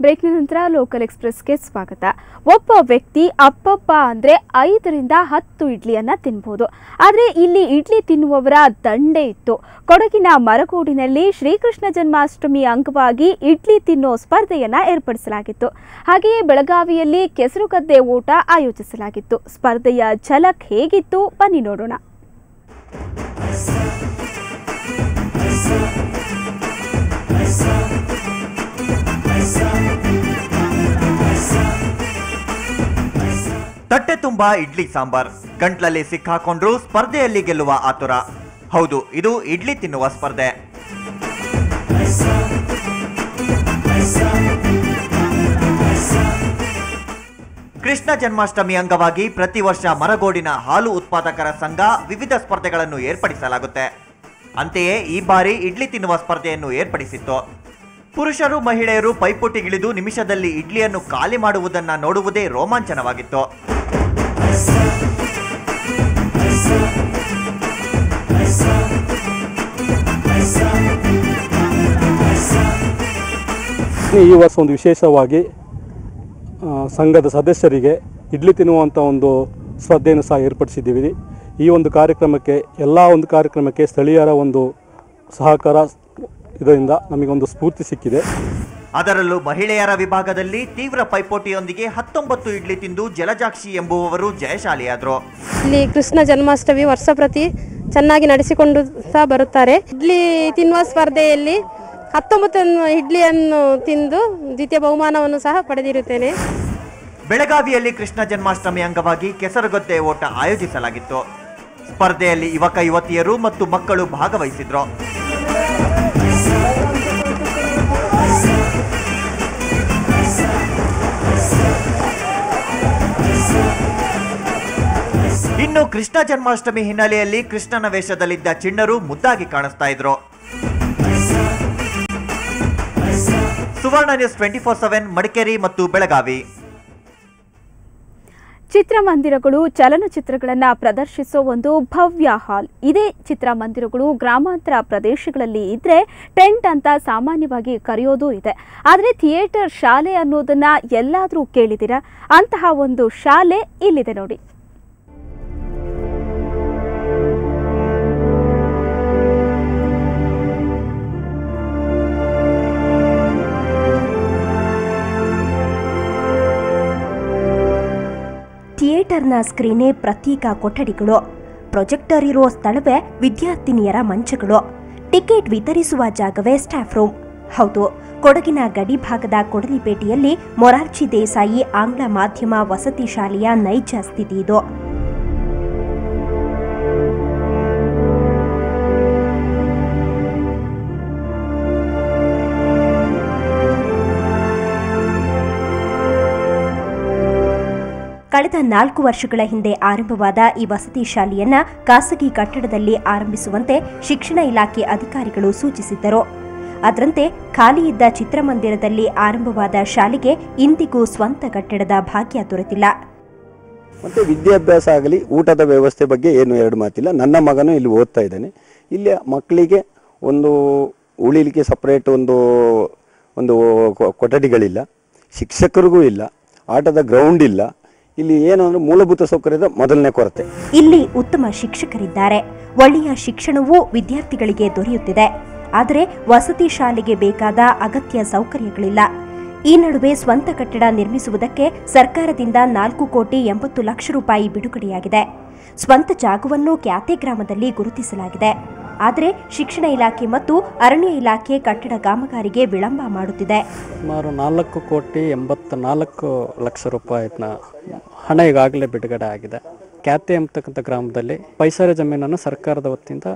ಬ್ರೇಕ್ನ ನಂತರ ಲೋಕಲ್ ಎಕ್ಸ್‌ಪ್ರೆಸ್‌ಗೆ ಸ್ವಾಗತ. ಒಬ್ಬ ವ್ಯಕ್ತಿ ಅಪ್ಪಪ್ಪ ಅಂದರೆ 5 ರಿಂದ 10 ಇಡ್ಲಿಯನ್ನು ತಿನ್ನಬಹುದು. ಆದರೆ ಇಲ್ಲಿ ಇಡ್ಲಿ ತಿನ್ನುವವರ ದಂಡೇ ಇತ್ತು. ಕೊಡಗಿನ ಮರಗೋಡಿನಲ್ಲಿ ಶ್ರೀಕೃಷ್ಣ ಜನ್ಮಾಷ್ಟಮಿ ಅಂಗವಾಗಿ ಇಡ್ಲಿ ತಿನ್ನೋ ಸ್ಪರ್ಧೆಯನ್ನು ಏರ್ಪಡಿಸಲಾಗಿತ್ತು. ಹಾಗೆಯೇ ಬೆಳಗಾವಿಯಲ್ಲಿ ಕೆಸರುಗದ್ದೆ ಓಟ ಆಯೋಜಿಸಲಾಗಿತ್ತು. ಸ್ಪರ್ಧೆಯ ಝಲಕ್ ಹೇಗಿತ್ತು ಬನ್ನಿ ನೋಡೋಣ. ತಟ್ಟೆ ತುಂಬಾ ಇಡ್ಲಿ ಸಾಂಬಾರ್, ಗಂಟ್ಲಲ್ಲಿ ಸಿಕ್ಕಾಕೊಂಡ್ರು ಸ್ಪರ್ಧೆಯಲ್ಲಿ ಗೆಲ್ಲುವ ಆತುರ. ಹೌದು, ಇದು ಇಡ್ಲಿ ತಿನ್ನುವ ಸ್ಪರ್ಧೆ. ಕೃಷ್ಣ ಜನ್ಮಾಷ್ಟಮಿ ಅಂಗವಾಗಿ ಪ್ರತಿ ವರ್ಷ ಮರಗೋಡಿನ ಹಾಲು ಉತ್ಪಾದಕರ ಸಂಘ ವಿವಿಧ ಸ್ಪರ್ಧೆಗಳನ್ನು ಏರ್ಪಡಿಸಲಾಗುತ್ತೆ. ಅಂತೆಯೇ ಈ ಬಾರಿ ಇಡ್ಲಿ ತಿನ್ನುವ ಸ್ಪರ್ಧೆಯನ್ನು ಏರ್ಪಡಿಸಿತ್ತು. ಪುರುಷರು ಮಹಿಳೆಯರು ಪೈಪೋಟಿಗಿಳಿದು ನಿಮಿಷದಲ್ಲಿ ಇಡ್ಲಿಯನ್ನು ಖಾಲಿ ಮಾಡುವುದನ್ನು ನೋಡುವುದೇ ರೋಮಾಂಚನವಾಗಿತ್ತು. ಈ ವರ್ಷ ಒಂದು ವಿಶೇಷವಾಗಿ ಸಂಘದ ಸದಸ್ಯರಿಗೆ ಇಡ್ಲಿ ತಿನ್ನುವಂಥ ಒಂದು ಸ್ಪರ್ಧೆಯನ್ನು ಸಹ ಏರ್ಪಡಿಸಿದ್ದೀವಿ. ಈ ಒಂದು ಕಾರ್ಯಕ್ರಮಕ್ಕೆ ಸ್ಥಳೀಯರ ಒಂದು ಸಹಕಾರ ಇದರಿಂದ ನಮಗೊಂದು ಸ್ಫೂರ್ತಿ ಸಿಕ್ಕಿದೆ. ಅದರಲ್ಲೂ ಮಹಿಳೆಯರ ವಿಭಾಗದಲ್ಲಿ ತೀವ್ರ ಪೈಪೋಟಿಯೊಂದಿಗೆ 19 ಇಡ್ಲಿ ತಿಂದು ಜಲಜಾಕ್ಷಿ ಎಂಬುವವರು ಜಯಶಾಲಿಯಾದರು. ಇಲ್ಲಿ ಕೃಷ್ಣ ಜನ್ಮಾಷ್ಟಮಿ ವರ್ಷ ಪ್ರತಿ ಚೆನ್ನಾಗಿ ನಡೆಸಿಕೊಂಡು ಸಹ ಬರುತ್ತಾರೆ. ಇಡ್ಲಿ ತಿನ್ನುವ ಸ್ಪರ್ಧೆಯಲ್ಲಿ 19 ಇಡ್ಲಿಯನ್ನು ತಿಂದು ದ್ವಿತೀಯ ಬಹುಮಾನವನ್ನು ಸಹ ಪಡೆದಿರುತ್ತೇನೆ. ಬೆಳಗಾವಿಯಲ್ಲಿ ಕೃಷ್ಣ ಜನ್ಮಾಷ್ಟಮಿ ಅಂಗವಾಗಿ ಕೆಸರುಗದ್ದೆ ಓಟ ಆಯೋಜಿಸಲಾಗಿತ್ತು. ಸ್ಪರ್ಧೆಯಲ್ಲಿ ಯುವಕ ಯುವತಿಯರು ಮತ್ತು ಮಕ್ಕಳು ಭಾಗವಹಿಸಿದ್ರು. ಇನ್ನು ಕೃಷ್ಣ ಜನ್ಮಾಷ್ಟಮಿ ಹಿನ್ನೆಲೆಯಲ್ಲಿ ಕೃಷ್ಣನ ವೇಷದಲ್ಲಿದ್ದ ಚಿಣ್ಣರು ಮುದ್ದಾಗಿ ಕಾಣಿಸ್ತಾ ಇದ್ರು. ಸುವರ್ಣ ನ್ಯೂಸ್ 24/7 ಮಡಿಕೇರಿ ಮತ್ತು ಬೆಳಗಾವಿ. ಚಿತ್ರಮಂದಿರಗಳು ಚಲನಚಿತ್ರಗಳನ್ನು ಪ್ರದರ್ಶಿಸೋ ಒಂದು ಭವ್ಯ ಹಾಲ್. ಇದೇ ಚಿತ್ರಮಂದಿರಗಳು ಗ್ರಾಮಾಂತರ ಪ್ರದೇಶಗಳಲ್ಲಿ ಇದ್ರೆ ಟೆಂಟ್ ಅಂತ ಸಾಮಾನ್ಯವಾಗಿ ಕರೆಯೋದು ಇದೆ. ಆದರೆ ಥಿಯೇಟರ್ ಶಾಲೆ ಅನ್ನೋದನ್ನ ಎಲ್ಲಾದರೂ ಕೇಳಿದಿರಾ? ಅಂತಹ ಒಂದು ಶಾಲೆ ಇಲ್ಲಿದೆ ನೋಡಿ. ಥಿಯೇಟರ್ನ ಸ್ಕ್ರೀನೇ ಪ್ರತ್ಯೇಕ ಕೊಠಡಿಗಳು, ಪ್ರೊಜೆಕ್ಟರ್ ಇರೋ ಸ್ಥಳವೇ ವಿದ್ಯಾರ್ಥಿನಿಯರ ಮಂಚಗಳು, ಟಿಕೆಟ್ ವಿತರಿಸುವ ಜಾಗವೇ ಸ್ಟಾಫ್ ರೂಮ್. ಹೌದು, ಕೊಡಗಿನ ಗಡಿ ಭಾಗದ ಕೊಡಲಿಪೇಟೆಯಲ್ಲಿ ಮೊರಾರ್ಜಿ ದೇಸಾಯಿ ಆಂಗ್ಲ ಮಾಧ್ಯಮ ವಸತಿ ಶಾಲೆಯ ನೈಜ ಸ್ಥಿತಿ ಇದು. ಕಳೆದ 4 ವರ್ಷಗಳ ಹಿಂದೆ ಆರಂಭವಾದ ಈ ವಸತಿ ಶಾಲೆಯನ್ನ ಖಾಸಗಿ ಕಟ್ಟಡದಲ್ಲಿ ಆರಂಭಿಸುವಂತೆ ಶಿಕ್ಷಣ ಇಲಾಖೆ ಅಧಿಕಾರಿಗಳು ಸೂಚಿಸಿದ್ದರು. ಅದರಂತೆ ಖಾಲಿ ಇದ್ದ ಚಿತ್ರಮಂದಿರದಲ್ಲಿ ಆರಂಭವಾದ ಶಾಲೆಗೆ ಇಂದಿಗೂ ಸ್ವಂತ ಕಟ್ಟಡದ ಭಾಗ್ಯ ದೊರೆತಿಲ್ಲ. ಮತ್ತೆ ವಿದ್ಯಾಭ್ಯಾಸ ಆಗಲಿ, ಊಟದ ವ್ಯವಸ್ಥೆ ಬಗ್ಗೆ ಏನು ಎರಡು ಮಾತಿಲ್ಲ. ನನ್ನ ಮಗನು ಇಲ್ಲಿ ಓದ್ತಾ ಇದ್ದಾನೆ. ಇಲ್ಲಿ ಮಕ್ಕಳಿಗೆ ಒಂದು ಉಳಿಲಿಕ್ಕೆ ಸಪರೇಟ್ ಒಂದು ಕೊಠಡಿಗಳಿಲ್ಲ, ಶಿಕ್ಷಕರಿಗೂ ಇಲ್ಲ, ಆಟದ ಗ್ರೌಂಡ್ ಇಲ್ಲ. ಇಲ್ಲಿ ಏನು ಅಂದ್ರೆ ಮೂಲಭೂತ ಸೌಕರ್ಯದ ಮೊದಲನೇ ಕೊರತೆ. ಇಲ್ಲಿ ಉತ್ತಮ ಶಿಕ್ಷಕರಿದ್ದಾರೆ, ಒಳ್ಳೆಯ ಶಿಕ್ಷಣವೂ ವಿದ್ಯಾರ್ಥಿಗಳಿಗೆ ದೊರೆಯುತ್ತಿದೆ. ಆದರೆ ವಸತಿ ಶಾಲೆಗೆ ಬೇಕಾದ ಅಗತ್ಯ ಸೌಕರ್ಯಗಳಿಲ್ಲ. ಈ ನಡುವೆ ಸ್ವಂತ ಕಟ್ಟಡ ನಿರ್ಮಿಸುವುದಕ್ಕೆ ಸರ್ಕಾರದಿಂದ 4,80,00,000 ರೂಪಾಯಿ ಬಿಡುಗಡೆಯಾಗಿದೆ. ಸ್ವಂತ ಜಾಗವನ್ನು ಕ್ಯಾತೆ ಗ್ರಾಮದಲ್ಲಿ ಗುರುತಿಸಲಾಗಿದೆ. ಆದರೆ ಶಿಕ್ಷಣ ಇಲಾಖೆ ಮತ್ತು ಅರಣ್ಯ ಇಲಾಖೆ ಕಟ್ಟಡ ಕಾಮಗಾರಿಗೆ ವಿಳಂಬ ಮಾಡುತ್ತಿದೆ. ಸುಮಾರು 4,84,00,000 ರೂಪಾಯಿನ ಹಣ ಈಗಾಗಲೇ ಬಿಡುಗಡೆ ಆಗಿದೆ. ಕ್ಯಾತೆ ಎಂಬತಕ್ಕಂಥ ಗ್ರಾಮದಲ್ಲಿ ಪೈಸರೆ ಜಮೀನನ್ನು ಸರ್ಕಾರದ ವತಿಯಿಂದ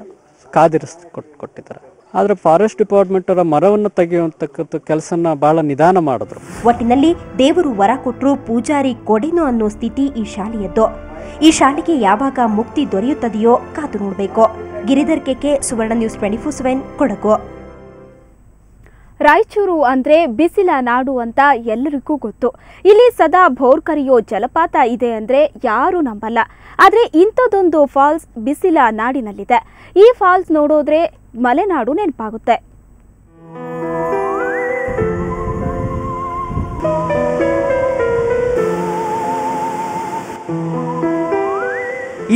ಕೊಟ್ಟಿದ್ದಾರೆ. ಆದರೆ ಫಾರೆಸ್ಟ್ ಡಿಪಾರ್ಟ್ಮೆಂಟ್ ಅವರ ಮರವನ್ನು ತೆಗೆಯುವಂತಕ್ಕಂಥ ಕೆಲಸನ ಬಹಳ ನಿಧಾನ ಮಾಡಿದ್ರು. ಒಟ್ಟಿನಲ್ಲಿ ದೇವರು ವರ ಕೊಟ್ಟರು ಪೂಜಾರಿ ಕೊಡೆನೋ ಅನ್ನೋ ಸ್ಥಿತಿ ಈ ಶಾಲೆಯದ್ದು. ಈ ಶಾಲೆಗೆ ಯಾವಾಗ ಮುಕ್ತಿ ದೊರೆಯುತ್ತದೆಯೋ ಕಾದು ನೋಡಬೇಕು. ಗಿರಿಧರ್ ಕೆಕೆ, ಸುವರ್ಣ ನ್ಯೂಸ್ 24/7 ಕೊಡಗು. ರಾಯಚೂರು ಅಂದ್ರೆ ಬಿಸಿಲ ನಾಡು ಅಂತ ಎಲ್ಲರಿಗೂ ಗೊತ್ತು. ಇಲ್ಲಿ ಸದಾ ಭೋರ್ಕರಿಯೋ ಜಲಪಾತ ಇದೆ ಅಂದ್ರೆ ಯಾರು ನಂಬಲ್ಲ. ಆದರೆ ಇಂಥದ್ದೊಂದು ಫಾಲ್ಸ್ ಬಿಸಿಲ ನಾಡಿನಲ್ಲಿದೆ. ಈ ಫಾಲ್ಸ್ ನೋಡೋದ್ರೆ ಮಲೆನಾಡು ನೆನಪಾಗುತ್ತೆ.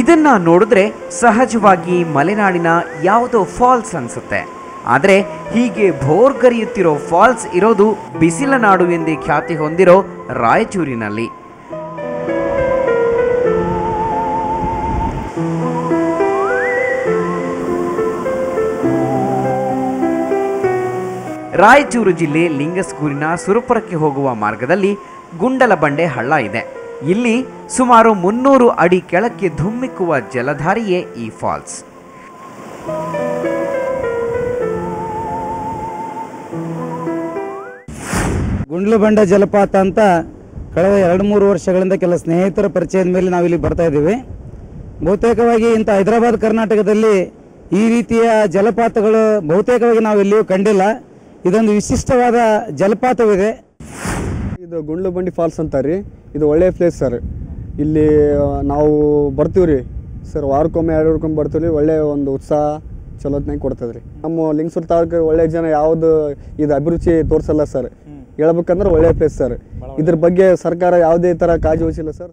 ಇದನ್ನ ನೋಡಿದ್ರೆ ಸಹಜವಾಗಿ ಮಲೆನಾಡಿನ ಯಾವುದೋ ಫಾಲ್ಸ್ ಅನ್ಸುತ್ತೆ. ಆದರೆ ಹೀಗೆ ಭೋರ್ಗರಿಯುತ್ತಿರೋ ಫಾಲ್ಸ್ ಇರೋದು ಬಿಸಿಲ ನಾಡು ಎಂದೇ ಖ್ಯಾತಿ ಹೊಂದಿರೋ ರಾಯಚೂರಿನಲ್ಲಿ. ರಾಯಚೂರು ಜಿಲ್ಲೆ ಲಿಂಗಸ್ಗೂರಿನ ಸುರಪುರಕ್ಕೆ ಹೋಗುವ ಮಾರ್ಗದಲ್ಲಿ ಗುಂಡಲಬಂಡೆ ಹಳ್ಳ ಇದೆ. ಇಲ್ಲಿ ಸುಮಾರು 300 ಅಡಿ ಕೆಳಕ್ಕೆ ಧುಮ್ಮಿಕ್ಕುವ ಜಲಧಾರಿಯೇ ಈ ಫಾಲ್ಸ್. ಗುಂಡ್ಲುಬಂಡೆ ಜಲಪಾತ ಅಂತ ಕಳೆದ 2-3 ವರ್ಷಗಳಿಂದ ಕೆಲ ಸ್ನೇಹಿತರ ಪರಿಚಯದ ಮೇಲೆ ನಾವಿಲ್ಲಿ ಬರ್ತಾ ಇದ್ದೀವಿ. ಬಹುತೇಕವಾಗಿ ಇಂಥ ಹೈದರಾಬಾದ್ ಕರ್ನಾಟಕದಲ್ಲಿ ಈ ರೀತಿಯ ಜಲಪಾತಗಳು ಬಹುತೇಕವಾಗಿ ನಾವು ಎಲ್ಲಿಯೂ ಕಂಡಿಲ್ಲ. ಇದೊಂದು ವಿಶಿಷ್ಟವಾದ ಜಲಪಾತವಿದೆ. ಇದು ಗುಂಡ್ಲುಬಂಡಿ ಫಾಲ್ಸ್ ಅಂತಾರೆ ರೀ. ಇದು ಒಳ್ಳೆಯ ಪ್ಲೇಸ್ ಸರ್. ಇಲ್ಲಿ ನಾವು ಬರ್ತೀವಿ ರೀ ಸರ್, ವಾರಕ್ಕೊಮ್ಮೆ 2 ವಾರಕ್ಕೊಮ್ಮೆ ಬರ್ತೀವಿ ರೀ. ಒಳ್ಳೆಯ ಒಂದು ಉತ್ಸಾಹ ಚಲೋತ್ನಾಗ ಕೊಡ್ತದೆ ರೀ. ನಮ್ಮ ಲಿಂಗಸೂರು ತಾಲೂಕು ಒಳ್ಳೆಯ ಜನ ಯಾವುದು ಇದು ಅಭಿರುಚಿ ತೋರಿಸಲ್ಲ ಸರ್. ಹೇಳ್ಬೇಕಂದ್ರೆ ಒಳ್ಳೆಯ ಪ್ಲೇಸ್ ಸರ್. ಇದ್ರ ಬಗ್ಗೆ ಸರ್ಕಾರ ಯಾವುದೇ ಥರ ಕಾಳಜಿ ವಹಿಸಿಲ್ಲ ಸರ್.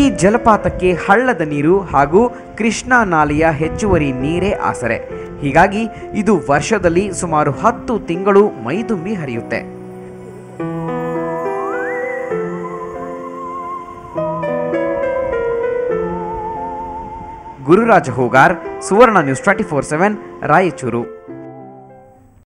ಈ ಜಲಪಾತಕ್ಕೆ ಹಳ್ಳದ ನೀರು ಹಾಗೂ ಕೃಷ್ಣಾ ನಾಲೆಯ ಹೆಚ್ಚುವರಿ ನೀರೇ ಆಸರೆ. ಹೀಗಾಗಿ ಇದು ವರ್ಷದಲ್ಲಿ ಸುಮಾರು 10 ತಿಂಗಳು ಮೈದುಂಬಿ ಹರಿಯುತ್ತೆ. ಗುರುರಾಜ ಹೋಗಾರ್, ಸುವರ್ಣ ನ್ಯೂಸ್ 24/7, ರಾಯಚೂರು.